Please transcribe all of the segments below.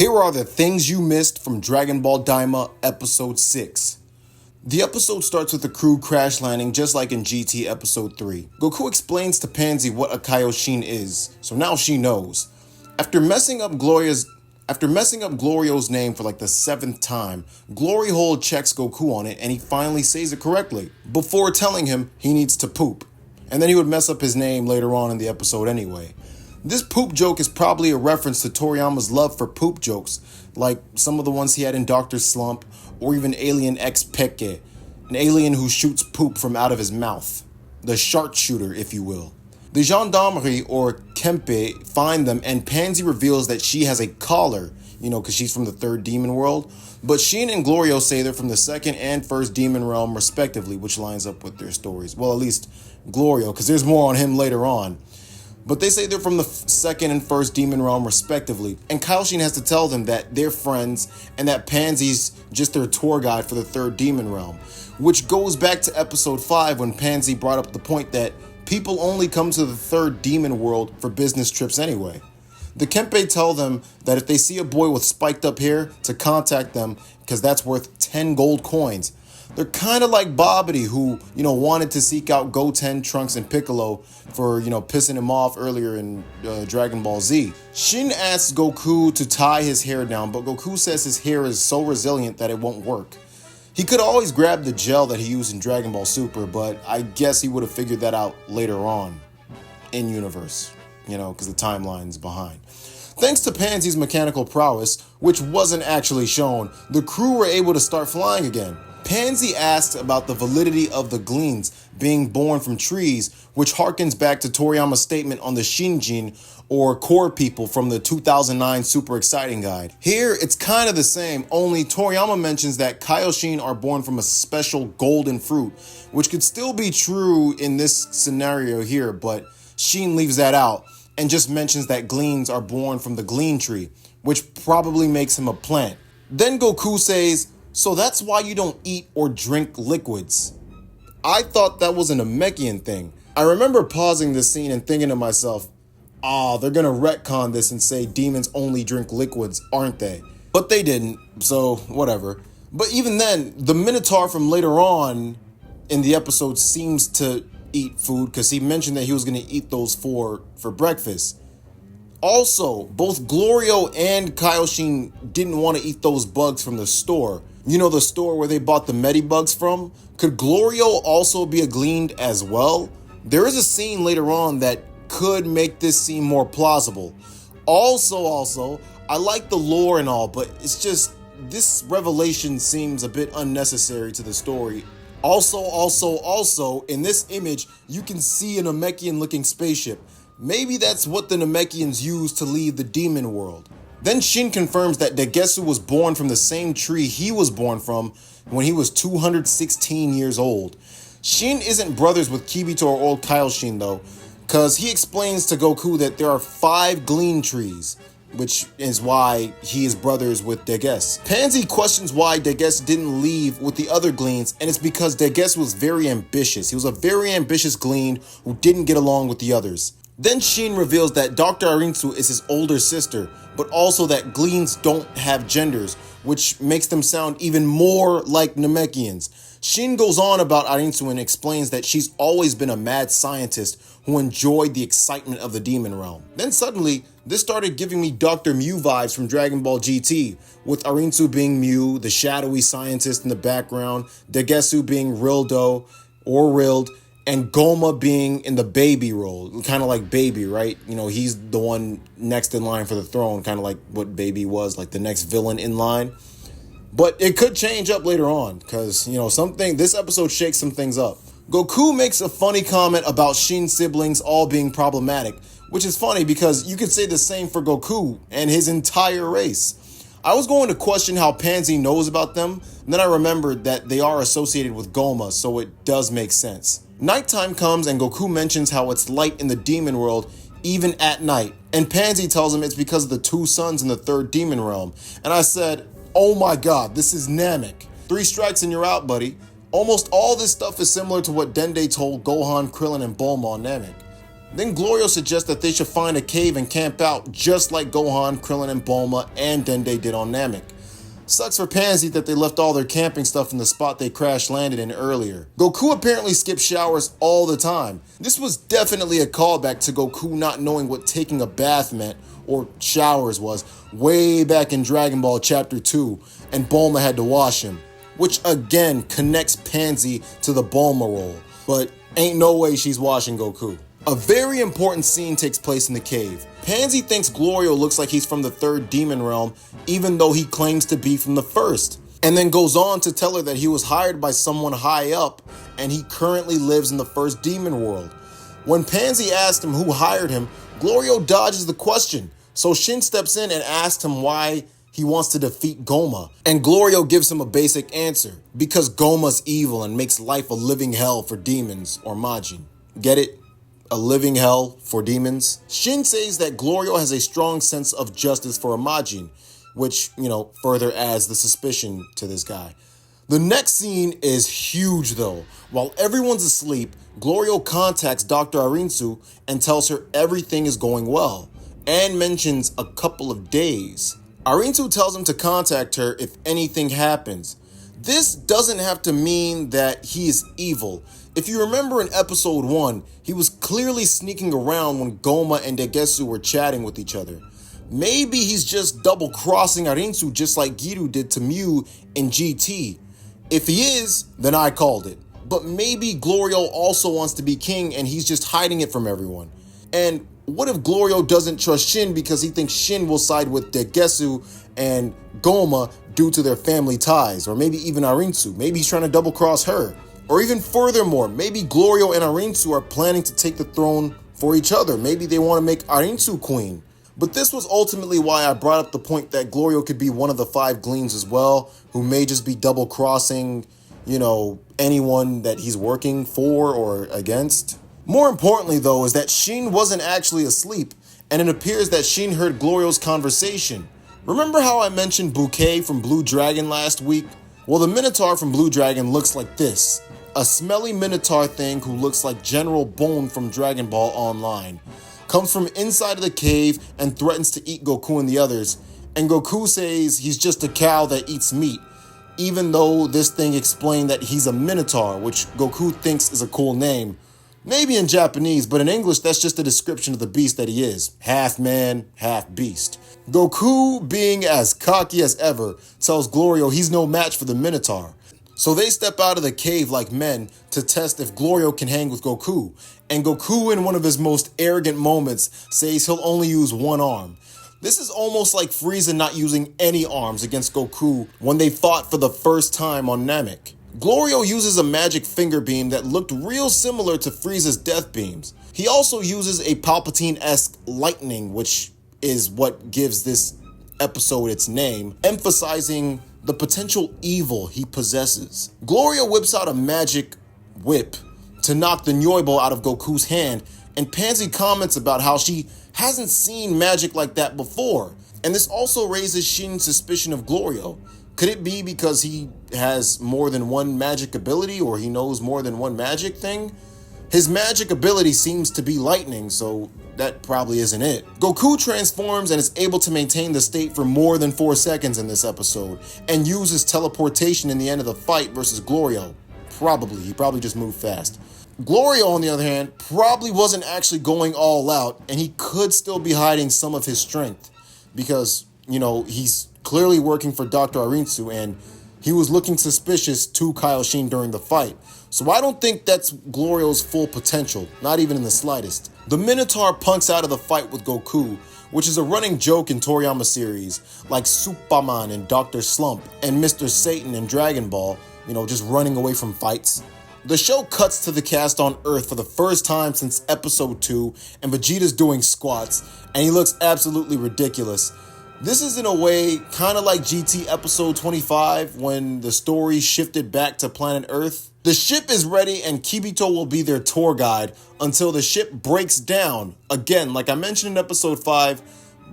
Here are the things you missed from Dragon Ball DAIMA Episode 6. The episode starts with the crew crash landing just like in GT Episode 3. Goku explains to Pansy what a Kaioshin is, so now she knows. After messing up Glorio's name for like the 7th time, Glory Hole checks Goku on it and he finally says it correctly, before telling him he needs to poop. And then he would mess up his name later on in the episode anyway. This poop joke is probably a reference to Toriyama's love for poop jokes, like some of the ones he had in Dr. Slump, or even Alien X Peke, an alien who shoots poop from out of his mouth. The sharpshooter, if you will. The gendarmerie, or Kempe, find them, and Pansy reveals that she has a collar, because she's from the 3rd demon world, but Shin and Glorio say they're from the 2nd and 1st demon realm respectively, which lines up with their stories. Well, at least Glorio, because there's more on him later on. But they say they're from the 2nd and 1st demon realm respectively, and Kaioshin has to tell them that they're friends and that Pansy's just their tour guide for the 3rd demon realm, which goes back to episode 5 when Pansy brought up the point that people only come to the 3rd demon world for business trips anyway. The Kempe tell them that if they see a boy with spiked up hair, to contact them because that's worth 10 gold coins. They're kind of like Babidi, who, wanted to seek out Goten, Trunks, and Piccolo for, pissing him off earlier in Dragon Ball Z. Shin asks Goku to tie his hair down, but Goku says his hair is so resilient that it won't work. He could always grab the gel that he used in Dragon Ball Super, but I guess he would have figured that out later on in universe, because the timeline's behind. Thanks to Pansy's mechanical prowess, which wasn't actually shown, the crew were able to start flying again. Pansy asks about the validity of the gleans being born from trees, which harkens back to Toriyama's statement on the Shinjin, or core people, from the 2009 Super Exciting Guide. Here, it's kind of the same, only Toriyama mentions that Kaioshin are born from a special golden fruit, which could still be true in this scenario here, but Shin leaves that out and just mentions that gleans are born from the glean tree, which probably makes him a plant. Then Goku says, "So that's why you don't eat or drink liquids." I thought that was an Namekian thing. I remember pausing this scene and thinking to myself, they're gonna retcon this and say demons only drink liquids, aren't they? But they didn't, so whatever. But even then, the Minotaur from later on in the episode seems to eat food, because he mentioned that he was gonna eat those for breakfast. Also, both Glorio and Kaioshin didn't want to eat those bugs from the store. The store where they bought the Medibugs from? Could Glorio also be a gleaned as well? There is a scene later on that could make this seem more plausible. Also, I like the lore and all, but it's just, this revelation seems a bit unnecessary to the story. Also, in this image, you can see a Namekian-looking spaceship. Maybe that's what the Namekians used to leave the demon world. Then Shin confirms that Degesu was born from the same tree he was born from when he was 216 years old. Shin isn't brothers with Kibito or old Kaioshin though, because he explains to Goku that there are 5 glean trees, which is why he is brothers with Deges. Pansy questions why Deges didn't leave with the other gleans, and it's because Deges was very ambitious. He was a very ambitious glean who didn't get along with the others. Then Shin reveals that Dr. Arinsu is his older sister, but also that gleans don't have genders, which makes them sound even more like Namekians. Shin goes on about Arinsu and explains that she's always been a mad scientist who enjoyed the excitement of the demon realm. Then suddenly, this started giving me Dr. Mew vibes from Dragon Ball GT, with Arinsu being Mew, the shadowy scientist in the background, Degesu being Rildo, or Rild, and Goma being in the baby role, kind of like Baby, right? He's the one next in line for the throne, kind of like what Baby was, like the next villain in line. But it could change up later on, because, this episode shakes some things up. Goku makes a funny comment about Shin's siblings all being problematic, which is funny because you could say the same for Goku and his entire race. I was going to question how Pansy knows about them, and then I remembered that they are associated with Goma, so it does make sense. Nighttime comes and Goku mentions how it's light in the demon world even at night, and Pansy tells him it's because of the 2 suns in the 3rd demon realm. And I said, oh my god, this is Namek. 3 strikes and you're out, buddy. Almost all this stuff is similar to what Dende told Gohan, Krillin, and Bulma on Namek. Then Glorio suggests that they should find a cave and camp out just like Gohan, Krillin, and Bulma and Dende did on Namek. Sucks for Pansy that they left all their camping stuff in the spot they crash landed in earlier. Goku apparently skips showers all the time. This was definitely a callback to Goku not knowing what taking a bath meant, or showers was, way back in Dragon Ball Chapter 2, and Bulma had to wash him. Which again connects Pansy to the Bulma role, but ain't no way she's washing Goku. A very important scene takes place in the cave. Pansy thinks Glorio looks like he's from the third demon realm, even though he claims to be from the first, and then goes on to tell her that he was hired by someone high up, and he currently lives in the first demon world. When Pansy asked him who hired him, Glorio dodges the question, so Shin steps in and asks him why he wants to defeat Goma, and Glorio gives him a basic answer, because Goma's evil and makes life a living hell for demons, or Majin. Get it? A living hell for demons? Shin says that Glorio has a strong sense of justice for a Majin, which, further adds the suspicion to this guy. The next scene is huge though. While everyone's asleep, Glorio contacts Dr. Arinsu and tells her everything is going well, and mentions a couple of days. Arinsu tells him to contact her if anything happens. This doesn't have to mean that he is evil. If you remember in episode 1, he was clearly sneaking around when Goma and Degesu were chatting with each other. Maybe he's just double-crossing Arinsu just like Giru did to Mew in GT. If he is, then I called it. But maybe Glorio also wants to be king and he's just hiding it from everyone. And what if Glorio doesn't trust Shin because he thinks Shin will side with Degesu and Goma due to their family ties, or maybe even Arinsu? Maybe he's trying to double-cross her. Or even furthermore, maybe Glorio and Arinsu are planning to take the throne for each other. Maybe they want to make Arinsu queen. But this was ultimately why I brought up the point that Glorio could be one of the 5 Gleams as well, who may just be double-crossing, anyone that he's working for or against. More importantly, though, is that Shin wasn't actually asleep, and it appears that Shin heard Glorio's conversation. Remember how I mentioned Bouquet from Blue Dragon last week? Well, the Minotaur from Blue Dragon looks like this. A smelly Minotaur thing who looks like General Bone from Dragon Ball Online. Comes from inside of the cave and threatens to eat Goku and the others. And Goku says he's just a cow that eats meat, even though this thing explained that he's a Minotaur, which Goku thinks is a cool name. Maybe in Japanese, but in English that's just a description of the beast that he is. Half man, half beast. Goku, being as cocky as ever, tells Glorio he's no match for the Minotaur. So they step out of the cave like men to test if Glorio can hang with Goku. And Goku, in one of his most arrogant moments, says he'll only use one arm. This is almost like Frieza not using any arms against Goku when they fought for the first time on Namek. Glorio uses a magic finger beam that looked real similar to Frieza's death beams. He also uses a Palpatine-esque lightning, which is what gives this episode its name, emphasizing the potential evil he possesses. Glorio whips out a magic whip to knock the Nyoibo out of Goku's hand, and Pansy comments about how she hasn't seen magic like that before. And this also raises Shin's suspicion of Glorio. Could it be because he has more than one magic ability, or he knows more than one magic thing? His magic ability seems to be lightning, so that probably isn't it. Goku transforms and is able to maintain the state for more than 4 seconds in this episode, and uses teleportation in the end of the fight versus Glorio. He probably just moved fast. Glorio, on the other hand, probably wasn't actually going all out, and he could still be hiding some of his strength, because, he's clearly working for Dr. Arinsu, and he was looking suspicious to Kaioshin during the fight. So I don't think that's Glorio's full potential, not even in the slightest. The Minotaur punks out of the fight with Goku, which is a running joke in Toriyama series, like Superman and Dr. Slump and Mr. Satan in Dragon Ball, just running away from fights. The show cuts to the cast on Earth for the first time since episode 2, and Vegeta's doing squats, and he looks absolutely ridiculous. This is in a way kind of like GT episode 25 when the story shifted back to planet Earth. The ship is ready and Kibito will be their tour guide until the ship breaks down. Again, like I mentioned in episode 5,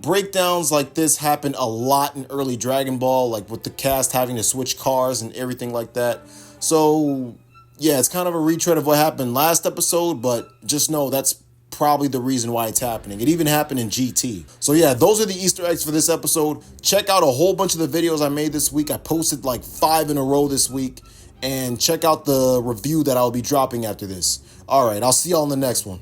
breakdowns like this happen a lot in early Dragon Ball, like with the cast having to switch cars and everything like that. So yeah, it's kind of a retread of what happened last episode, but just know that's probably the reason why it's happening. It even happened in GT. So yeah, those are the Easter eggs for this episode. Check out a whole bunch of the videos I made this week. I posted like 5 in a row this week. And check out the review that I'll be dropping after this. All right, I'll see y'all in the next one.